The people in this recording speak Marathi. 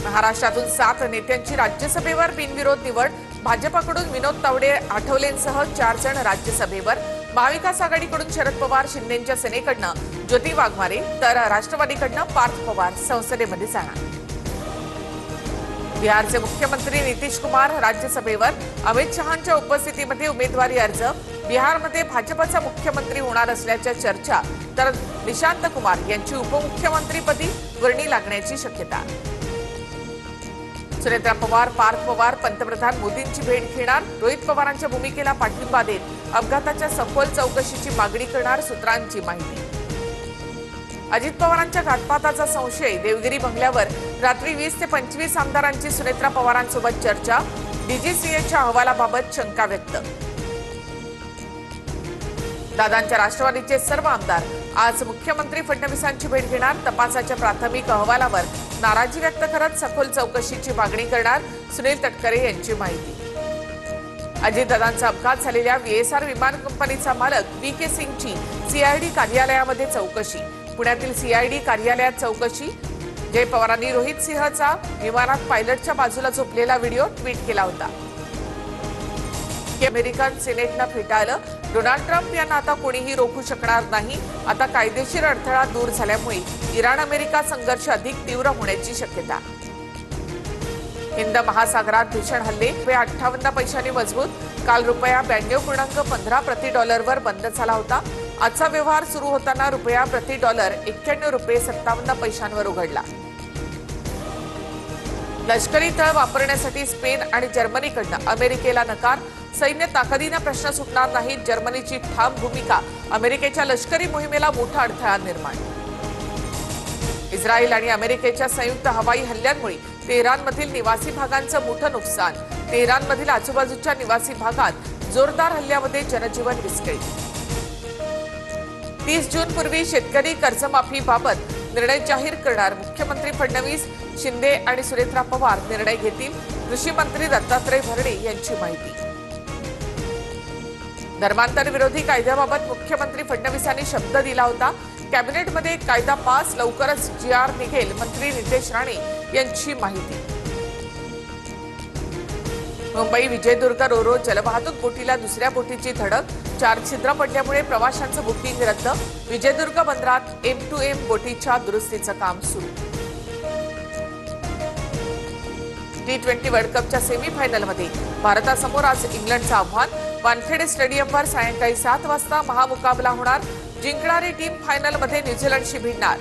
महाराष्ट्रातून 7 नेत्यांची राज्यसभेवर बिनविरोध निवड। भाजपकडून विनोद तावडे आठवलेंसह 4 जण राज्यसभेवर। महाविकास आघाडीकडून शरद पवार शिंदेंच्या सेनेकडनं ज्योती वाघमारे तर राष्ट्रवादीकडनं पार्थ पवार संसदेमध्ये जाणार। बिहारचे मुख्यमंत्री नितीश कुमार राज्यसभेवर। अमित शहांच्या उपस्थितीमध्ये उमेदवारी अर्ज। बिहारमध्ये भाजपचा मुख्यमंत्री होणार असल्याच्या चर्चा, तर निशांत कुमार यांची उपमुख्यमंत्रीपदी वर्णी लागण्याची शक्यता। सुनेत्रा पवार पार्थ पवार पंतप्रधान मोदींची भेट घेणार। रोहित पवारांच्या भूमिकेला पाठिंबा देत अपघाताच्या सखोल चौकशीची मागणी करणार सूत्रांची माहिती। अजित पवारांच्या घातपाताचा संशय। देवगिरी बंगल्यावर रात्री 20 ते 25 आमदारांची सुनेत्रा पवारांसोबत चर्चा। डीजीसीएच्या अहवालाबाबत शंका व्यक्त। दादांच्या राष्ट्रवादीचे सर्व आमदार आज मुख्यमंत्री फडणवीसांची भेट घेणार। तपासाच्या प्राथमिक अहवालावर नाराजी व्यक्त करत सखोल चौकशीची मागणी करणार। सुनील तटकरे यांची माहिती। अजितदादांचा अपघात झालेल्या VSR विमान कंपनीचा मालक VK सिंगची CID कार्यालयामध्ये चौकशी। पुण्यातील CID कार्यालयात चौकशी। जय पवारांनी रोहित सिंहचा विमानात पायलटच्या बाजूला झोपलेला व्हिडिओ ट्विट केला होता। अमेरिकन सिनेटनं फेटाळलं। डोनाल्ड ट्रम्प यांना आता कोणीही रोखू शकणार नाही। आता कायदेशीर अडथळा दूर झाल्यामुळे इराण अमेरिका संघर्ष अधिक तीव्र होण्याची शक्यता। हिंद महासागरात भीषण हल्ले। ₹58 मजबूत। काल ₹92.15 प्रति डॉलरवर बंद झाला होता। आजचा व्यवहार सुरू होताना रुपया प्रति डॉलर ₹91.57 उघडला। लष्करी तळ वापरण्यासाठी स्पेन आणि जर्मनीकडनं अमेरिकेला नकार। सैन्य ताकदीने प्रश्न सुटणार नाहीत। जर्मनीची ठाम भूमिका अमेरिकेच्या लष्करी मोहिमेला मोठा अडथळा निर्माण। इस्रायल आणि अमेरिकेच्या संयुक्त हवाई हल्ल्यांमुळे तेहरानमधील निवासी भागांचं मोठं नुकसान। तेहरानमधील आजूबाजूच्या निवासी भागात जोरदार हल्ल्यामध्ये जनजीवन विस्कळीत। 30 जूनपूर्वी शेतकरी कर्जमाफीबाबत निर्णय जाहीर करणार। मुख्यमंत्री फडणवीस, शिंदे आणि सुनेत्रा पवार निर्णय घेतील। कृषी मंत्री दत्तात्रय भरणे यांची माहिती। धर्मांतर विरोधी कायद्याबाबत मुख्यमंत्री फडणवीसांनी शब्द दिला होता। कॅबिनेटमध्ये कायदा पास, लवकरच GR निघेल। मंत्री नितेश राणे यांची माहिती। मुंबई विजयदुर्ग रोरो जलवाहतूक बोटीला दुसऱ्या बोटीची धडक। 4 छिद्र पडल्यामुळे प्रवाशांचं बुकिंग रद्द। विजयदुर्ग बंदरात M2M बोटीच्या दुरुस्तीचं काम सुरू। T20 वर्ल्ड कपच्या सेमीफायनलमध्ये भारतासमोर आज इंग्लंडचं आव्हान। वानखेडे स्टेडियमवर सायंकाळी 7 वाजता महामुकाबला होणार। जिंकणारी टीम फायनलमध्ये न्यूझीलंडशी भिडणार।